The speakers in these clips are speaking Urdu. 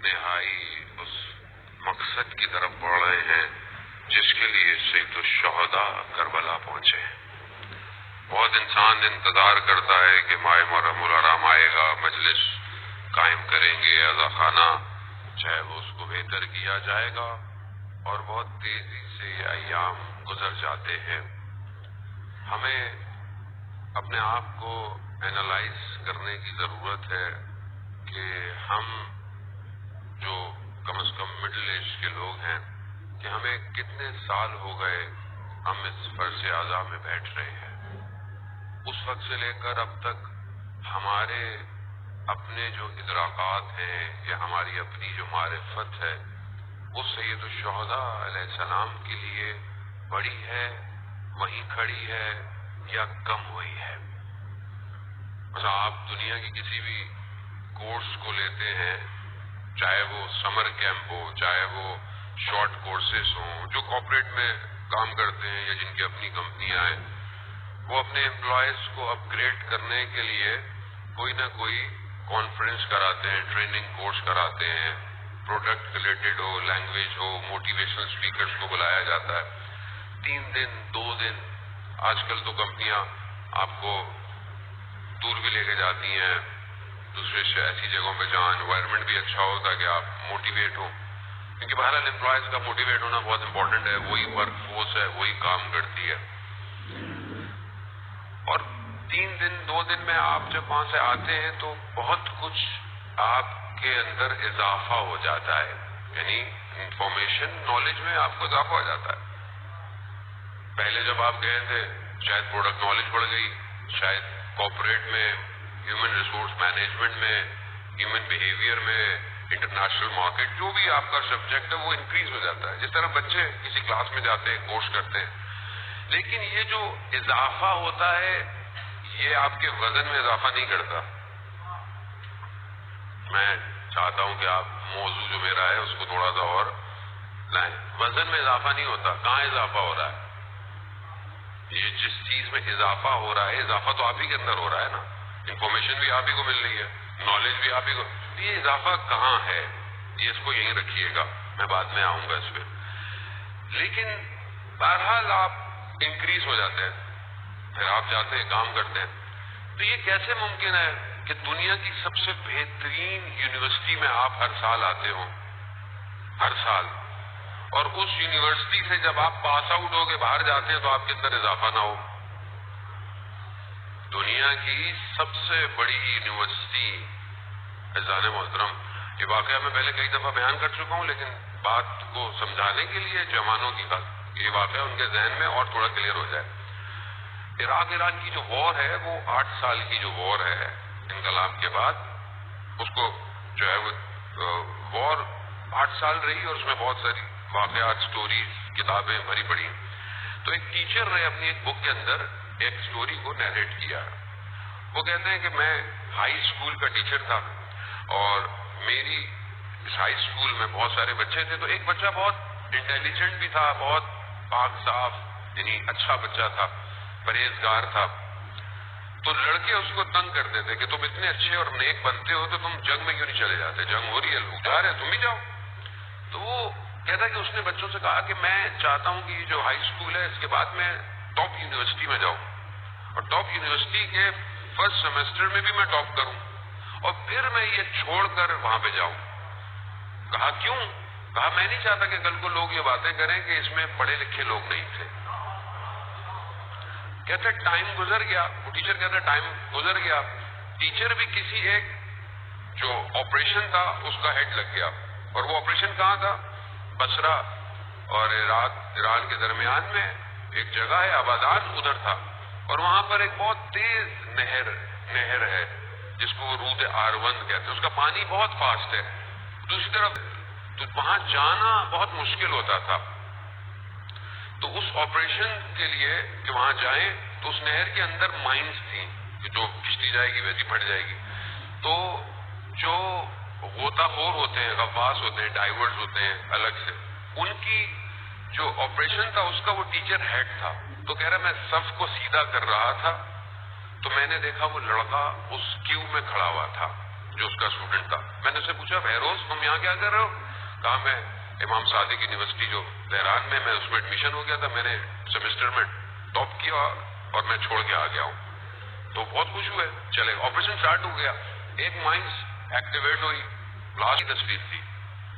نہائی اس مقصد کی طرف بڑھ رہے ہیں جس کے لیے سید الشہداء کربلا پہنچے ہیں۔ بہت انسان انتظار کرتا ہے کہ ماہ محرم الحرام آئے گا، مجلس قائم کریں گے، عزا خانہ چاہے وہ اس کو بہتر کیا جائے گا، اور بہت تیزی سے یہ ایام گزر جاتے ہیں۔ ہمیں اپنے آپ کو اینالائز کرنے کی ضرورت ہے کہ ہم جو کم از کم مڈل ایج کے لوگ ہیں کہ ہمیں کتنے سال ہو گئے ہم اس فرض اعضاء میں بیٹھ رہے ہیں۔ اس وقت سے لے کر اب تک ہمارے اپنے جو ادراکات ہیں یا ہماری اپنی جو معرفت ہے وہ سید الشہداء علیہ السلام کے لیے بڑی ہے، وہیں کھڑی ہے، یا کم ہوئی ہے۔ مثلا آپ دنیا کی کسی بھی کورس کو لیتے ہیں، چاہے وہ سمر کیمپ ہو، چاہے وہ شارٹ کورسز ہوں، جو کارپوریٹ میں کام کرتے ہیں یا جن کی اپنی کمپنیاں ہیں، وہ اپنے امپلائیز کو اپ گریڈ کرنے کے لیے کوئی نہ کوئی کانفرنس کراتے ہیں، ٹریننگ کورس کراتے ہیں، پروڈکٹ ریلیٹڈ ہو، لینگویج ہو، موٹیویشنل اسپیکرز کو بلایا جاتا ہے۔ 3 دن 2 دن، آج کل تو کمپنیاں آپ کو دور بھی لے کے جاتی ہیں، دوسرے ایسی جگہوں پہ جہاں انوائرمنٹ بھی اچھا ہو تاکہ آپ موٹیویٹ ہوں، کیونکہ بہرحال امپلائیز کا موٹیویٹ ہونا بہت امپورٹنٹ ہے، وہی ورک فورس ہے، وہی کام کرتی ہے۔ اور 3 دن 2 دن میں آپ جب وہاں سے آتے ہیں تو بہت کچھ آپ کے اندر اضافہ ہو جاتا ہے، یعنی انفارمیشن نالج میں آپ کو اضافہ ہو جاتا ہے۔ پہلے جب آپ گئے تھے شاید پروڈکٹ نالج بڑھ گئی، شاید کارپوریٹ میں، ہیومن ریسورس مینجمنٹ میں، ہیومن بیہیویئر میں، انٹرنیشنل مارکیٹ، جو بھی آپ کا سبجیکٹ ہے وہ انکریز ہو جاتا ہے، جس طرح بچے کسی کلاس میں جاتے ہیں، کورس کرتے ہیں۔ لیکن یہ جو اضافہ ہوتا ہے یہ آپ کے وزن میں اضافہ نہیں کرتا۔ میں چاہتا ہوں کہ آپ موضوع جو میرا ہے اس کو تھوڑا سا اور لائیں۔ وزن میں اضافہ نہیں ہوتا، کہاں اضافہ ہو رہا ہے؟ یہ جس چیز میں اضافہ ہو رہا ہے، اضافہ تو آپ ہی کے اندر ہو رہا ہے نا، انفارمیشن بھی آپ ہی کو مل رہی ہے، نالج بھی آپ ہی کو، یہ اضافہ کہاں ہے؟ یہ اس کو یہیں رکھیے گا، میں بعد میں آؤں گا اس پہ۔ لیکن بہرحال آپ انکریز ہو جاتے ہیں، پھر آپ جاتے ہیں کام کرتے ہیں۔ تو یہ کیسے ممکن ہے کہ دنیا کی سب سے بہترین یونیورسٹی میں آپ ہر سال آتے ہو، ہر سال، اور اس یونیورسٹی سے جب آپ پاس آؤٹ ہو کے باہر جاتے ہیں تو آپ کے اندر اضافہ نہ ہو؟ دنیا کی سب سے بڑی یونیورسٹی، عزیزان محترم، یہ واقعہ میں پہلے کئی دفعہ بیان کر چکا ہوں، لیکن بات کو سمجھانے کے لیے جوانوں کی بات، یہ واقعہ ان کے ذہن میں اور تھوڑا کلیئر ہو جائے۔ عراق ایران کی جو وار ہے وہ 8 سال کی جو وار ہے انقلاب کے بعد، اس کو جو ہے وہ وار 8 سال رہی اور اس میں بہت ساری واقعات، سٹوریز، کتابیں بھری پڑی۔ تو ایک ٹیچر نے اپنی ایک بک کے اندر ایک سٹوری کو نیریٹ کیا۔ وہ کہتے ہیں کہ میں ہائی اسکول کا ٹیچر تھا اور میری اس ہائی اسکول میں بہت سارے بچے تھے، تو ایک بچہ بہت انٹیلیجنٹ بھی تھا، بہت پاک صاف، یعنی اچھا بچہ تھا، پرہیزگار تھا۔ تو لڑکے اس کو تنگ کرتے تھے کہ تم اتنے اچھے اور نیک بنتے ہو تو تم جنگ میں کیوں نہیں چلے جاتے؟ جنگ ہو رہی ہے، لوگ جا رہے ہیں، تم بھی جاؤ۔ تو وہ کہتا ہے کہ اس نے بچوں سے کہا کہ میں چاہتا ہوں کہ یہ جو ہائی اسکول ہے اس کے بعد میں ٹاپ یونیورسٹی میں جاؤں، اور ٹاپ یونیورسٹی کے فرسٹ سیمسٹر میں بھی میں ٹاپ کروں، اور پھر میں یہ چھوڑ کر وہاں پہ جاؤں۔ کہا کیوں؟ کہا میں نہیں چاہتا کہ کل کو لوگ یہ باتیں کریں کہ اس میں پڑھے لکھے لوگ نہیں تھے۔ کہتے ٹائم گزر گیا، وہ ٹیچر کہتا ٹائم گزر گیا، ٹیچر بھی کسی ایک جو آپریشن تھا اس کا ہیڈ لگ گیا، اور وہ آپریشن کہاں تھا؟ بصرہ اور عراق ایران کے درمیان میں ایک جگہ ہے آبادان، ادھر تھا، اور وہاں پر ایک بہت تیز نہر ہے جس کو وہ رود آروند کہتے ہیں، اس کا پانی بہت فاسٹ ہے، دوسری طرف تو وہاں جانا بہت مشکل ہوتا تھا۔ تو اس آپریشن کے لیے کہ وہاں جائیں تو اس نہر کے اندر مائنز تھیں کہ جو کشتی جائے گی ویسی پھٹ جائے گی، تو جو غوطہ خور ہوتے ہیں، غواص ہوتے ہیں، ڈائیورز ہوتے ہیں الگ سے، ان کی جو آپریشن تھا اس کا وہ ٹیچر ہیڈ تھا۔ تو کہہ رہا میں صف کو سیدھا کر رہا تھا تو میں نے دیکھا وہ لڑکا اس کیو میں کھڑا ہوا تھا، جو اس کا اسٹوڈنٹ تھا. میں نے اسے پوچھا بہروز تم یہاں کیا کر رہے ہو؟ کہا میں امام صادق یونیورسٹی جو تہران میں اس میں ایڈمیشن ہو گیا تھا, میں نے سیمسٹر میں ٹاپ کیا اور میں چھوڑ کے آ گیا ہوں. تو بہت خوش ہوئے. چلے آپریشن اسٹارٹ ہو گیا, ایک مائنڈ ایکٹیویٹ ہوئی, لاسٹ کی تصویر تھی,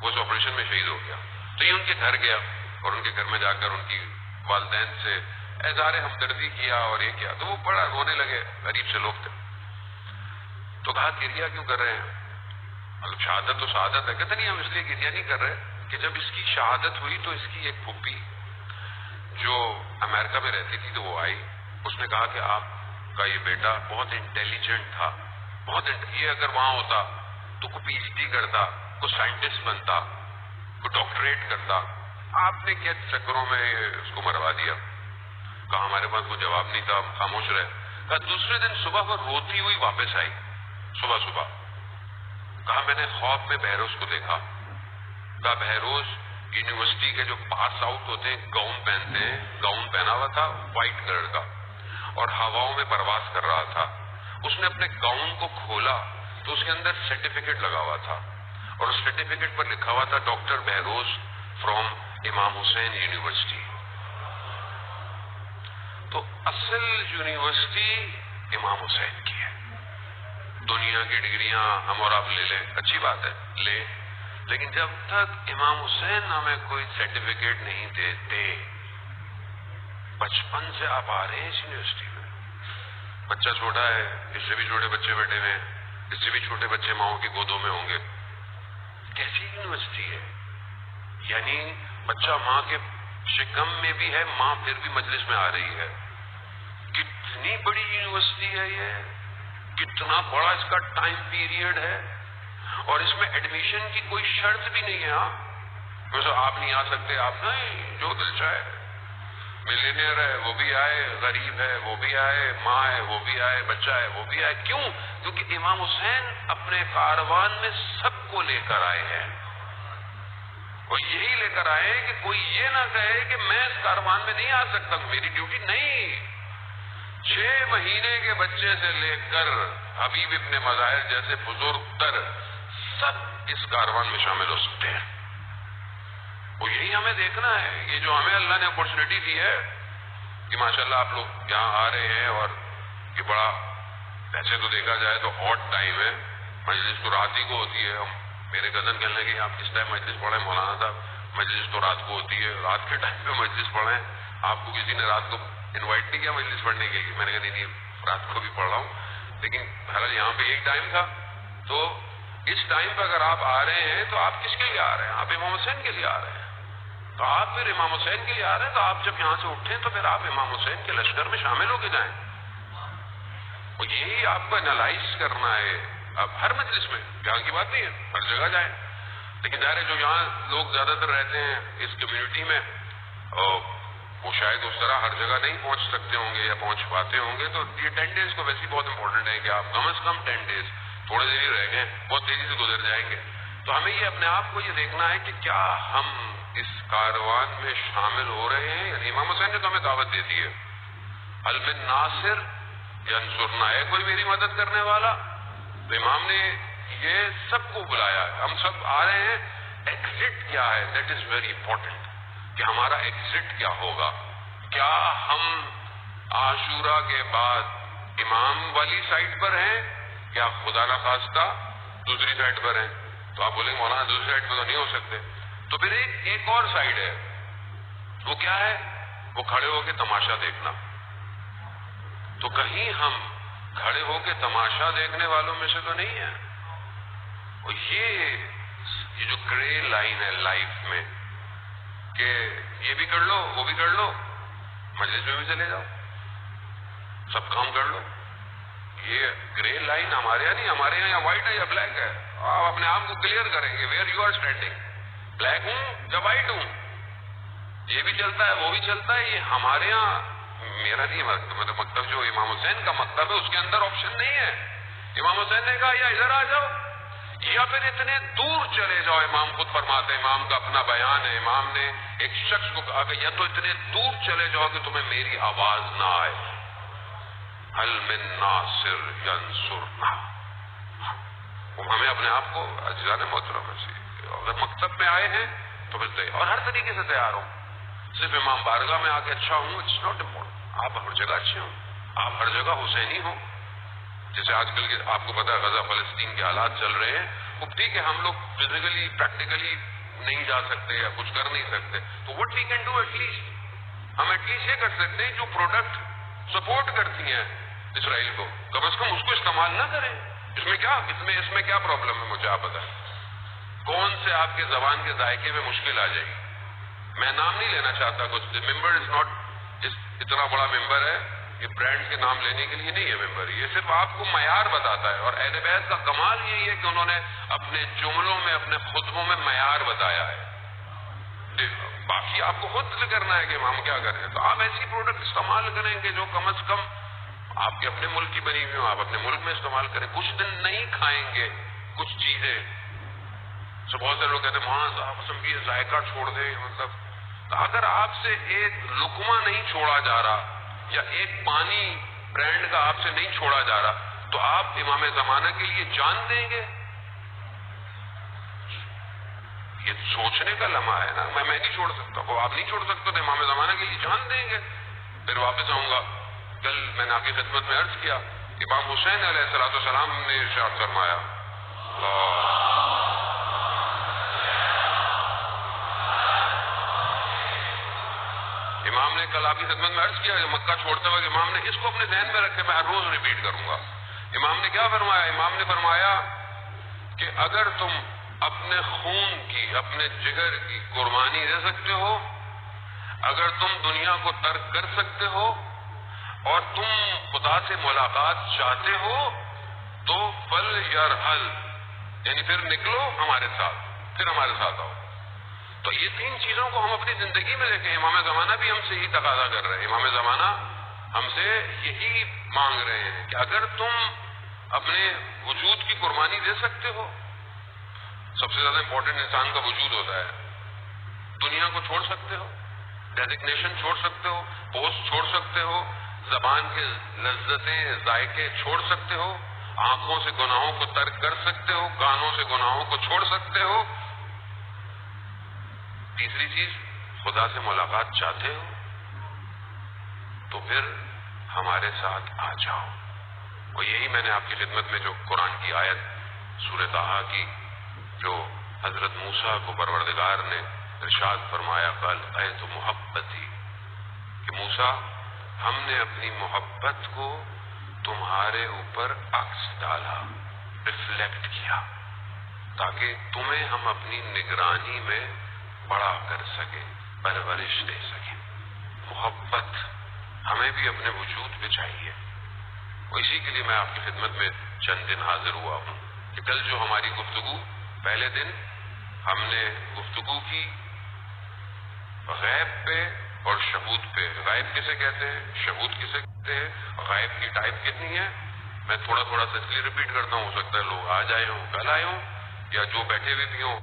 وہ اس آپریشن میں شہید ہو گیا. تو یہ ان کے گھر گیا اور ان کے گھر میں جا کر ان کی والدین سے اظہار ہمدردی کیا اور یہ کیا. تو وہ بڑا رونے لگے, غریب سے لوگ تھے. تو کہا گریا کیوں کر رہے ہیں؟ مطلب شہادت تو شہادت ہے. کہتے نہیں ہم اس لیے گریا نہیں کر رہے کہ جب اس کی شہادت ہوئی تو اس کی ایک پھوپھی جو امریکہ میں رہتی تھی تو وہ آئی, اس نے کہا کہ آپ کا یہ بیٹا بہت انٹیلیجنٹ تھا, یہ اگر وہاں ہوتا تو کوئی پی ایچ ڈی کرتا, کوئی سائنٹسٹ بنتا, کوئی ڈاکٹریٹ کرتا. آپ نے کیا چکروں میں اس کو مروا دیا. کہا ہمارے پاس کوئی جواب نہیں تھا, ہم خاموش رہے. کہا دوسرے دن صبح وہ روتی ہوئی واپس آئی, صبح. کہا میں نے خواب میں بہروز کو دیکھا. کہا بہروز یونیورسٹی کے جو پاس آؤٹ ہوتے ہیں گاؤن پہنتے ہیں, گاؤن پہنا ہوا تھا وائٹ کلر کا اور ہواؤں میں پرواز کر رہا تھا. اس نے اپنے گاؤن کو کھولا تو اس کے اندر سرٹیفکیٹ لگا ہوا تھا اور اس سرٹیفکیٹ پر لکھا ہوا تھا ڈاکٹر بہروز فرام امام حسین یونیورسٹی. تو اصل یونیورسٹی امام حسین کی ہے. دنیا کی ڈگریاں ہم اور آپ لے لیں, اچھی بات ہے لے, لیکن جب تک امام حسین ہمیں کوئی سرٹیفکیٹ نہیں دیتے. بچپن سے آپ آ رہے ہیں اس یونیورسٹی میں, بچہ چھوٹا ہے, اس سے بھی چھوٹے بچے بیٹھے ہوئے ہیں, اس سے بھی چھوٹے بچے ماؤں کی گودوں میں ہوں گے. کیسی یونیورسٹی ہے؟ یعنی بچہ ماں کے شکم میں بھی ہے, ماں پھر بھی مجلس میں آ رہی ہے. کتنی بڑی یونیورسٹی ہے یہ, کتنا بڑا اس کا ٹائم پیریڈ ہے, اور اس میں ایڈمیشن کی کوئی شرط بھی نہیں ہے. آپ نہیں آ سکتے, آپ نہیں, جو دل چاہے. ملینئر ہے وہ بھی آئے, غریب ہے وہ بھی آئے, ماں ہے وہ بھی آئے, بچہ ہے وہ بھی آئے. کیوں؟ کیونکہ امام حسین اپنے کاروان میں سب کو لے کر آئے ہیں. وہ یہی لے کر آئے کہ کوئی یہ نہ کہے کہ میں اس کاروان میں نہیں آ سکتا, میری ڈیوٹی نہیں. 6 مہینے کے بچے سے لے کر حبیب ابن مظاہر جیسے بزرگ تر سب اس کاروان میں شامل ہو سکتے ہیں. وہ یہی ہمیں دیکھنا ہے. یہ جو ہمیں اللہ نے اپورچونٹی دی ہے کہ ماشاءاللہ آپ لوگ یہاں آ رہے ہیں, اور یہ بڑا ایسے تو دیکھا جائے تو آڈ ٹائم ہے, مجلس تو رات ہی کو ہوتی ہے. میرے کزن کہنے لگے آپ کس ٹائم مجلس پڑھیں؟ مولانا صاحب مجلس تو رات کو ہوتی ہے, رات کے ٹائم پہ مجلس پڑھیں. آپ کو کسی نے رات کو انوائٹ نہیں کیا مجلس پڑھنے کے لیے؟ میں نے کہا نہیں, رات کو بھی پڑھ رہا ہوں, لیکن بہرحال یہاں پہ ایک ٹائم تھا. تو اس ٹائم پہ اگر آپ آ رہے ہیں تو آپ کس کے لیے آ رہے ہیں؟ آپ امام حسین کے لیے آ رہے ہیں. تو آپ پھر امام حسین کے لیے آ رہے ہیں, تو آپ جب یہاں سے اٹھیں تو پھر آپ امام حسین کے لشکر میں شامل ہو کے جائیں. اور یہی آپ کو انالائز کرنا ہے. اب ہر مجلس میں, یہاں کی بات نہیں ہے, ہر جگہ جائیں. لیکن ظاہر ہے جو یہاں لوگ زیادہ تر رہتے ہیں اس کمیونٹی میں, وہ شاید اس طرح ہر جگہ نہیں پہنچ سکتے ہوں گے یا پہنچ پاتے ہوں گے. تو یہ 10 days کو ویسے بہت امپورٹنٹ ہے کہ آپ کم از کم 10 days, تھوڑے دیر ہی رہ گئے, بہت تیزی سے گزر جائیں گے. تو ہمیں یہ اپنے آپ کو یہ دیکھنا ہے کہ کیا ہم اس کاروان میں شامل ہو رہے ہیں. یعنی امام حسین نے تو ہمیں دعوت دے دی ہے, هل من ناصر ینصرنا, ہے کوئی میری مدد کرنے والا؟ تو امام نے یہ سب کو بلایا ہے, ہم سب آ رہے ہیں. ایگزٹ کیا ہے, دیٹ از ویری امپورٹنٹ, کہ ہمارا ایگزٹ کیا ہوگا. کیا ہم عاشورہ کے بعد امام والی سائٹ پر ہیں یا خدا نہ خواستہ دوسری سائٹ پر ہیں؟ تو آپ بولیں گے مولانا دوسری سائٹ پر تو نہیں ہو سکتے. تو پھر ایک اور سائڈ ہے, وہ کیا ہے؟ وہ کھڑے ہو کے تماشا دیکھنا. تو کہیں ہم کھڑے ہو کے تماشا دیکھنے والوں میں سے تو نہیں ہے. اور یہ جو گرے لائن ہے لائف میں کہ یہ بھی کر لو وہ بھی کر لو, مجلس میں بھی چلے جاؤ, سب کام کر لو. یہ گرے لائن ہمارے یہاں نہیں, ہمارے یہاں یا وائٹ ہے یا بلیک ہے. آپ اپنے آپ کو کلیئر کریں گے where you are standing. Black ہوں یا وائٹ ہوں, یہ بھی چلتا ہے وہ بھی چلتا ہے. یہ ہمارے یہاں, میرا نہیں مطلب مکتب جو امام حسین کا مکتب ہے اس کے اندر آپشن نہیں ہے. امام حسین نے کہا یا ادھر آ جاؤ یا پھر اتنے دور چلے جاؤ. امام خود فرماتے ہیں, امام کا اپنا بیان ہے, امام نے ایک شخص کو کہا کہ یا تو اتنے دور چلے جاؤ کہ تمہیں میری آواز نہ آئے. هل من ناصر ینصرنا, ہمیں اپنے آپ کو عزیزان محترم اگر مکتب میں آئے ہیں تو پھر اور ہر طریقے سے تیار ہوں. صرف امام بارگاہ میں آ کے اچھا ہوں اٹس ناٹ امپورٹنٹ. آپ ہر جگہ اچھے ہوں, آپ ہر جگہ حسینی ہوں. جیسے آج کل کے آپ کو پتا ہے غزہ فلسطین کے حالات چل رہے ہیں, وہ ٹھیک ہے ہم لوگ فزیکلی پریکٹیکلی نہیں جا سکتے یا کچھ کر نہیں سکتے, تو what we can do at least, ہم ایٹ لیسٹ یہ کر سکتے ہیں جو پروڈکٹ سپورٹ کرتی ہیں اسرائیل کو, کم از کم اس کو استعمال نہ کریں. اس میں کیا پرابلم ہے مجھے آپ بتائیں. کون سے آپ کے زبان کے ذائقے میں مشکل آ جائے گی. میں نام نہیں لینا چاہتا, کچھ ممبر از ناٹ اتنا بڑا ممبر ہے, یہ برانڈ کے نام لینے کے لیے نہیں ہے ممبر, یہ صرف آپ کو معیار بتاتا ہے. اور اہل بیت کا کمال یہی ہے کہ انہوں نے اپنے جملوں میں اپنے خطبوں میں معیار بتایا ہے. باقی آپ کو خود کرنا ہے کہ ہم کیا کریں. تو آپ ایسی پروڈکٹ استعمال کریں گے جو کم از کم آپ کے اپنے ملک کی بنی ہوئی ہوں, آپ اپنے ملک میں استعمال کریں. کچھ دن نہیں کھائیں گے کچھ چیزیں, تو بہت سے لوگ کہتے ہیں وہاں آپ یہ ذائقہ چھوڑ دیں. مطلب اگر آپ سے ایک لقمہ نہیں چھوڑا جا رہا یا ایک پانی برانڈ کا آپ سے نہیں چھوڑا جا رہا, تو آپ امام زمانہ کے لیے جان دیں گے. یہ سوچنے کا لمحہ ہے نا. میں نہیں چھوڑ سکتا, وہ آپ نہیں چھوڑ سکتے تو امام زمانہ کے لیے جان دیں گے. پھر واپس آؤں گا. کل میں نے آپ کی خدمت میں عرض کیا, امام حسین علیہ السلام نے ارشاد فرمایا, امام نے کل آپ کی خدمت میں عرض کیا کہ مکہ چھوڑتے وقت امام نے اس کو اپنے ذہن میں رکھے, میں ہر روز ریپیٹ کروں گا. امام نے کیا فرمایا؟ امام نے فرمایا کہ اگر تم اپنے خون کی اپنے جگر کی قربانی دے سکتے ہو, اگر تم دنیا کو ترک کر سکتے ہو اور تم خدا سے ملاقات چاہتے ہو تو فل یرحل, یعنی پھر نکلو ہمارے ساتھ, پھر ہمارے ساتھ آؤ. تو یہ تین چیزوں کو ہم اپنی زندگی میں دیکھیں. امام زمانہ بھی ہم سے یہی تقاضا کر رہے ہیں, امام زمانہ ہم سے یہی مانگ رہے ہیں کہ اگر تم اپنے وجود کی قربانی دے سکتے ہو, سب سے زیادہ امپورٹنٹ انسان کا وجود ہوتا ہے, دنیا کو چھوڑ سکتے ہو, ڈیزگنیشن چھوڑ سکتے ہو, پوسٹ چھوڑ سکتے ہو, زبان کے لذتیں ذائقے چھوڑ سکتے ہو, آنکھوں سے گناہوں کو ترک کر سکتے ہو, کانوں سے گناہوں کو چھوڑ سکتے ہو, تیسری چیز خدا سے ملاقات چاہتے ہو تو پھر ہمارے ساتھ آ جاؤ. اور یہی میں نے آپ کی خدمت میں جو قرآن کی آیت سورہ طٰہٰ کی جو حضرت موسیٰ کو پروردگار نے ارشاد فرمایا قال اے تو محبتی, کہ موسیٰ ہم نے اپنی محبت کو تمہارے اوپر عکس ڈالا, ریفلیکٹ کیا, تاکہ تمہیں ہم اپنی نگرانی میں بڑا کر سکیں, پرورش دے سکیں. محبت ہمیں بھی اپنے وجود پہ چاہیے. اور اسی کے لیے میں آپ کی خدمت میں چند دن حاضر ہوا ہوں کہ کل جو ہماری گفتگو, پہلے دن ہم نے گفتگو کی غیب پہ اور شہود پہ. غائب کسے کہتے ہیں, شہود کسے کہتے ہیں, غائب کی ٹائپ کتنی ہے, میں تھوڑا تھوڑا سا اس لیے ریپیٹ کرتا ہوں, ہو سکتا ہے لوگ آج آئے ہوں, کل آئے ہوں, یا جو بیٹھے ہوئے بھی ہوں.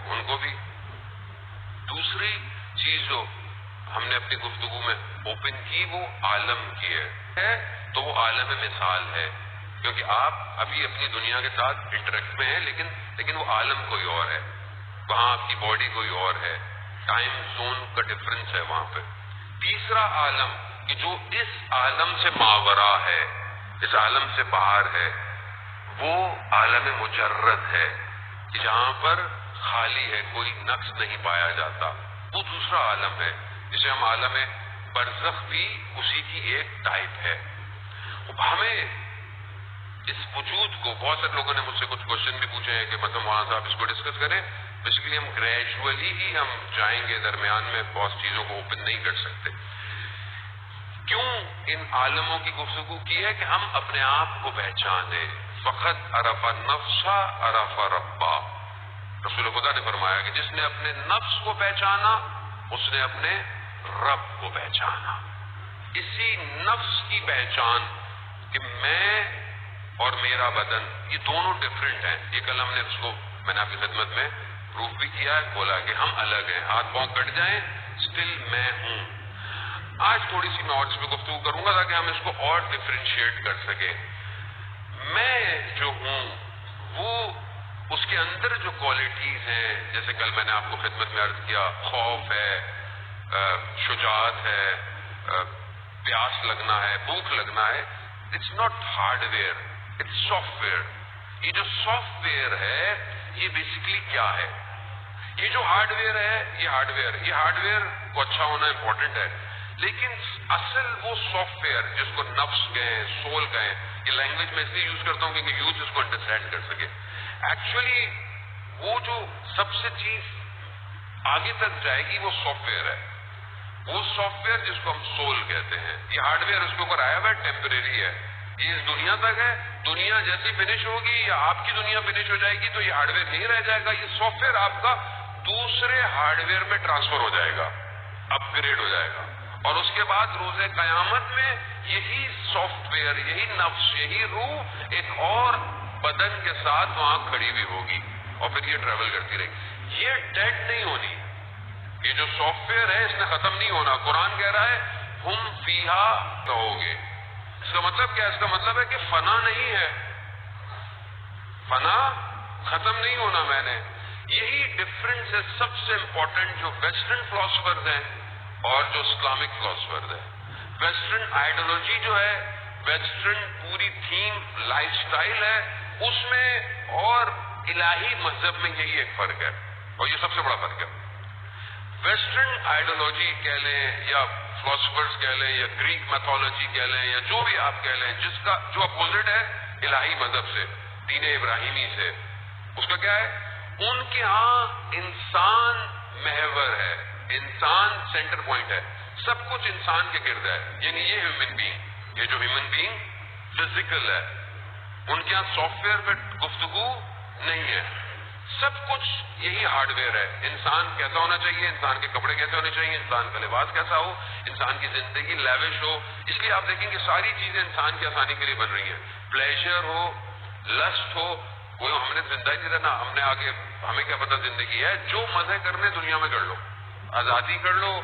ان کو بھی دوسری چیز جو ہم نے اپنی گفتگو میں اوپن کی وہ عالم کی ہے, تو وہ عالم مثال ہے, کیونکہ آپ ابھی اپنی دنیا کے ساتھ انٹریکٹ میں ہیں, لیکن وہ عالم کوئی اور ہے, وہاں آپ کی باڈی کوئی اور ہے, ٹائم زون کا ڈفرنس ہے وہاں پہ. تیسرا عالم کہ جو اس عالم سے ماورا ہے, اس عالم سے باہر ہے, وہ عالم مجرد ہے, کہ جہاں پر خالی ہے, کوئی نقص نہیں پایا جاتا. وہ دوسرا عالم ہے جسے ہم عالم برزخ بھی اسی کی ایک ٹائپ ہے. ہمیں اس وجود کو, بہت سے لوگوں نے مجھ سے کچھ کوشچن بھی پوچھے ہیں کہ مطلب وہاں سے آپ اس کو ڈسکس کریں. بیسیکلی ہم گریجولی ہی ہم جائیں گے, درمیان میں بہت چیزوں کو اوپن نہیں کر سکتے. کیوں ان عالموں کی گفتگو کی ہے کہ ہم اپنے آپ کو پہچانیں. فقط عرف نفسا عرف ربا. رسول خدا نے فرمایا کہ جس نے اپنے نفس کو پہچانا اس نے اپنے رب کو پہچانا. اسی نفس کی پہچان کہ میں اور میرا بدن، یہ دونوں ڈفرینٹ ہیں. یہ کل ہم نے اس کو میں نے آپ کی خدمت میں پروف بھی کیا ہے، بولا کہ ہم الگ ہیں، ہاتھ پاؤں کٹ جائیں اسٹل میں ہوں. آج تھوڑی سی میں اور اس پہ گفتگو کروں گا تاکہ ہم اس کو اور ڈفرینشیٹ کر سکیں. میں جو ہوں وہ اس کے اندر جو کوالٹیز ہیں، جیسے کل میں نے آپ کو خدمت میں عرض کیا، خوف ہے، شجاعت ہے، پیاس لگنا ہے، بھوک لگنا ہے. It's not hardware, it's software. یہ جو سافٹ ویئر ہے یہ بیسکلی کیا ہے؟ یہ جو ہارڈ ویئر ہے یہ ہارڈ ویئر کو اچھا ہونا امپورٹنٹ ہے، لیکن اصل وہ سافٹ ویئر جس کو نفس کہیں، سول کہیں، یہ لینگویج میں اس لیے یوز کرتا ہوں کیونکہ یوتھ اس کو انڈرسٹینڈ کر سکے. ایکچولی وہ جو سب سے چیز آگے تک جائے گی وہ سافٹ ویئر ہے. وہ سافٹ ویئر جس کو ہم سول کہتے ہیں. یہ ہارڈ ویئر اس کے اوپر آیا ہوا ہے، ٹیمپریری ہے، یہ اس دنیا تک ہے. دنیا جیسی فنش ہوگی یا آپ کی دنیا فنش ہو جائے گی تو یہ ہارڈ ویئر نہیں رہ جائے گا. یہ سافٹ ویئر آپ کا دوسرے ہارڈ ویئر میں ٹرانسفر ہو جائے گا، اپ گریڈ ہو جائے گا، اور اس کے بعد روز قیامت میں یہی سافٹ ویئر، یہی نفس، یہی روح ایک اور بدن کے ساتھ وہاں کھڑی ہوئی ہوگی اور پھر یہ ٹریول کرتی رہے گی. یہ ڈیڈ نہیں ہونی. یہ جو سافٹ ویئر ہے اس نے ختم نہیں ہونا. قرآن کہہ رہا ہے ہم فیہا رہو گے. اس کا مطلب کیا ہے؟ اس کا مطلب ہے کہ فنا نہیں ہے، فنا ختم نہیں ہونا. میں نے یہی ڈفرنس ہے سب سے امپورٹنٹ جو ویسٹرن فلاسفرز ہیں اور جو اسلامک فلاسفرز ہیں. ویسٹرن آئیڈیالوجی جو ہے، ویسٹرن پوری تھیم لائف سٹائل ہے، اس میں اور الہی مذہب میں یہی ایک فرق ہے، اور یہ سب سے بڑا فرق ہے. ویسٹرن آئیڈیالوجی کہہ لیں یا فلاسفرز کہہ لیں یا گریک میتھولوجی کہہ لیں یا جو بھی آپ کہہ لیں، جس کا جو اپوزٹ ہے الہی مذہب سے، دین ابراہیمی سے، اس کا کیا ہے؟ ان کے ہاں انسان محور ہے، انسان سینٹر پوائنٹ ہے، سب کچھ انسان کے گرد ہے. یعنی یہ ہیومن بینگ، یہ جو ہیومن بینگ فزیکل ہے، ان کے ہاں سافٹ ویئر پہ گفتگو نہیں ہے. سب کچھ یہی ہارڈ ویئر ہے. انسان کیسا ہونا چاہیے، انسان کے کپڑے کیسے ہونے چاہیے، انسان کا لباس کیسا ہو، انسان کی زندگی لیوش ہو. اس لیے آپ دیکھیں کہ ساری چیزیں انسان کی آسانی کے لیے بن رہی ہیں. پلیجر ہو، لسٹ ہو، کوئی ہم نے زندہ ہی نہیں رہنا. ہم نے آگے ہمیں کیا پتہ زندگی ہے. جو مزے کرنے دنیا میں کر لو، آزادی کر لو،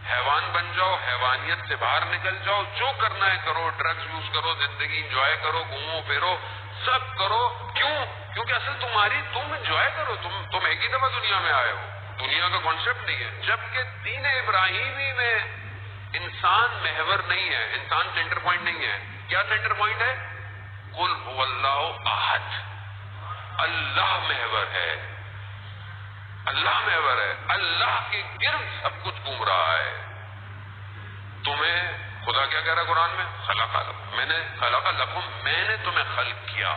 حیوان بن جاؤ، حیوانیت سے باہر نکل جاؤ، جو کرنا ہے کرو، ڈرگز یوز کرو، زندگی انجوائے کرو، گھومو پھرو، سب کرو. کیوں؟ کیونکہ اصل تمہاری، تم انجوائے کرو. تم ایک ہی دفعہ دنیا میں آئے ہو، دنیا کا کانسیپٹ نہیں ہے. جبکہ دین ابراہیمی میں انسان محور نہیں ہے، انسان سینٹر پوائنٹ نہیں ہے. کیا سینٹر پوائنٹ ہے؟ قل هو اللہ احد. اللہ محور ہے، اللہ محور ہے. اللہ کے گرد سب کچھ گھوم رہا ہے. تمہیں خدا کیا کہہ رہا ہے قرآن میں؟ خلق لکم، میں نے تمہیں خلق کیا.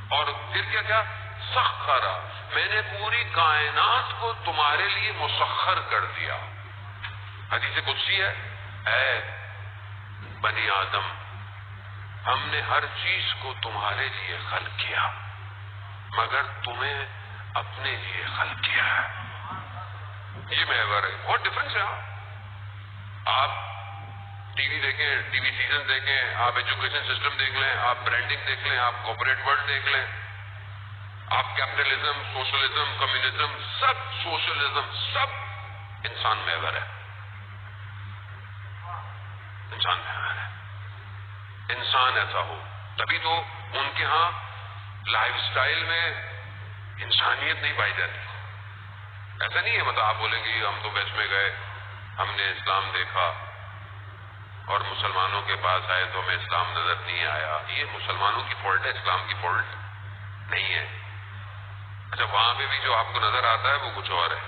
اور پھر کیا سخرا، میں نے پوری کائنات کو تمہارے لیے مسخر کر دیا. حدیث قدسی ہے، اے بنی آدم، ہم نے ہر چیز کو تمہارے لیے خلق کیا مگر تمہیں اپنے لیے خلق کیا ہے. یہ محور ہے. بہت ڈفرنس ہے. آپ ٹی وی دیکھیں، ٹی وی سیزن دیکھیں، آپ ایجوکیشن سسٹم دیکھ لیں، آپ برانڈنگ دیکھ لیں، آپ کارپوریٹ ورلڈ دیکھ لیں، آپ کیپٹلزم، سوشلزم، کمیونزم، سب سوشلزم، سب انسان محور ہے. انسان محور ہے. انسان ایسا ہو تبھی تو ان کے ہاں لائف سٹائل میں انسانیت نہیں پائی جاتی. ایسا نہیں ہے مطلب آپ بولیں گے ہم تو ویسٹ میں گئے، ہم نے اسلام دیکھا اور مسلمانوں کے پاس آئے تو ہمیں اسلام نظر نہیں آیا. یہ مسلمانوں کی فالٹ ہے، اسلام کی فالٹ نہیں ہے. اچھا وہاں پہ بھی جو آپ کو نظر آتا ہے وہ کچھ اور ہے.